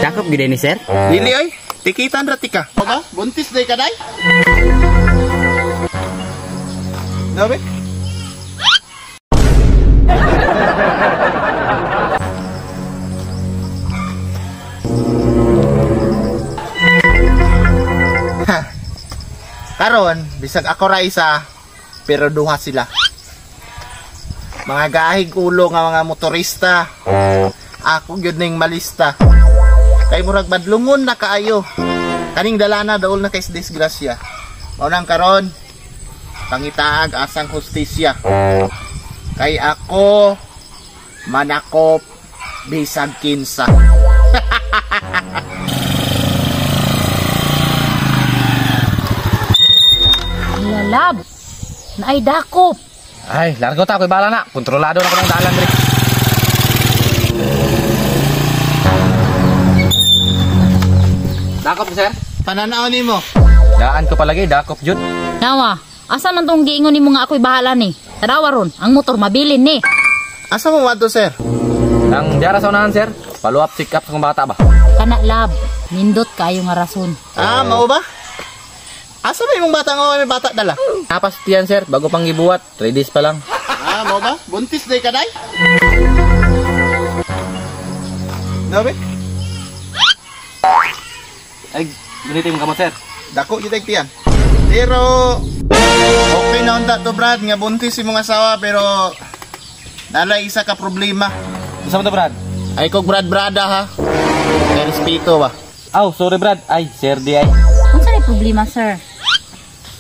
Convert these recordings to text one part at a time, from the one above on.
Dakop gede ni sir? Dili oy, tikitan ra tika. Ba? Buntis day kaday? Dabe? Karon, bisag ako ra isa, pero duha sila. Mga gahig ulo nga mga motorista. Ako gyud ning malista. Kay murag badlungon na kaayo. Kaning dalana daol na kay disgrasya. Mao nang karon pangitaag asang hustisya. Kay ako manakop bisag kinsa. Lab, naay dakop. Ay, largo ta ko'y bala na. Kontrolado na ko ng dalan diri. Dakop sir? Pananaon nimo. Daan ko palagi, dakop jud. Nawa, asa man tong giingon nimo nga ako'y bahala ni? Tarawa ron, ang motor mabilin ni. Asa mo wadto sir? Nang diara sa unahan sir, follow up check up sa kong bata ba? Kana lab, nindot kayo nga rason. Mao ba? Asa ba yung bata nga may bata dala? Napas tiyan sir, bago pang gibuhat, 3 days pa lang. Mao ba? Buntis day kaday? Dabe? Ay, ganitin mo kamot sir. Dako gyud tiyan. Pero okay na unta to Brad nga buntis imong asawa pero nala isa ka problema. Unsa man to Brad? Ay kog Brad ha. May respeto ba? Aw, sorry Brad. Ay, sir di ay. Unsa ni problema, sir?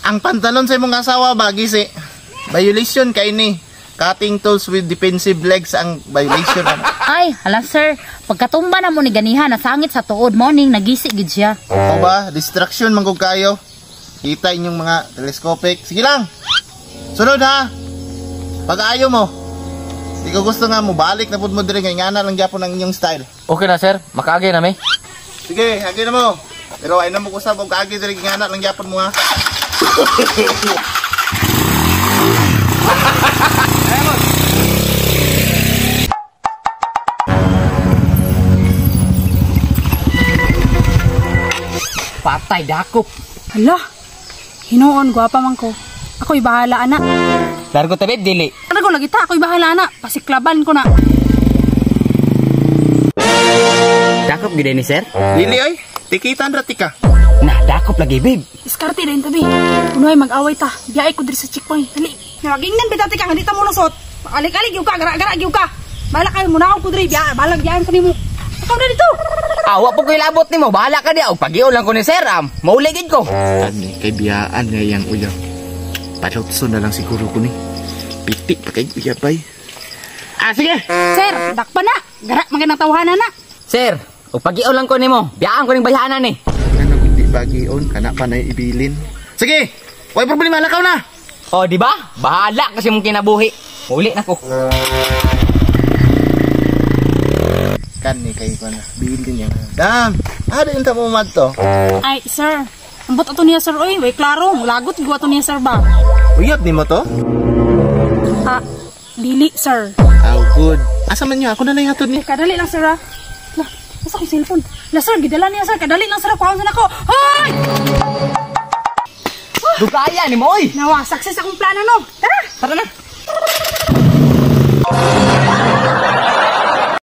Ang pantalon sa imong asawa ba gisi? Violation kay ni. Cutting tools with defensive legs ang violation. Ay, hala sir, pagkatumba na mo ni ganihan nasangit sa tuod morning nagisi gid siya. O ba? Distraction man kog kayo. Kita inyong mga telescopic. Sige lang. Sunod ha. Pag-ayo mo. Di ko gusto nga mo balik na pud mo diri nga na lang gyapon ang inyong style. Okay na sir, makaagi na may. Sige, hagi na mo. Pero ay na mo kusab og kaagi diri nga na lang gyapon mo ha. Patay dakop. Hala, hinoon, gwapa man ko. Ako'y bahala, anak. Largo tabi dili. Ano ko lagi ta? Ako'y bahala, anak. Pasiklaban ko na. Dakop gede ni sir? Dili oy, tikitan ra tika. Nah, dakop lagi babe. Iskarte din tabi. Kunoy mag-away ta. Biyay ko diri sa checkpoint. Dali. Nagingnan bitate ka, hindi ta mo lusot. Alik-alik yung ka, gara-gara yung ka. Bala kayo muna ako ko diri. Balag biyayan ko nimo. Ikaw na dito. Awa po ko'y labot nimo, bahala ka di. Og pagiol lang ko ni sir, mauligid ko. Ani kay biyaan nga yang uyaw. Padotso na lang siguro ko ni. Pitik pa kay uyabay. Sige. Sir, dakpa na. Gara, magandang tawahanan na. Sir, og pagiol lang ko nimo. Biyaan ko ning bayanan ni. Ano hindi bagion kana pa na ibilin. Sige. Way problema lakaw na. Oh, di ba? Bahala kasi mong kinabuhi. Uli na ko. Kan ni kay ko na. Bilin niya. Dam. Ada inta mo madto. Ay, sir. Ambot ato niya, sir. Oy, way klaro. Lagot gawa ato niya, sir ba? Uyab nimo to? Dili, sir. Oh, good. Asa man niya? Ako na lang hatod ni. Kadali lang, sir, ah. Lah, nasa ko cellphone. Lah, sir, gidala niya, sir. Kadali lang, sir. Kuhaan na ako. Hoy! Dugaya ni mo, oy. Nawa, success akong plano, no? Tara! Tara na.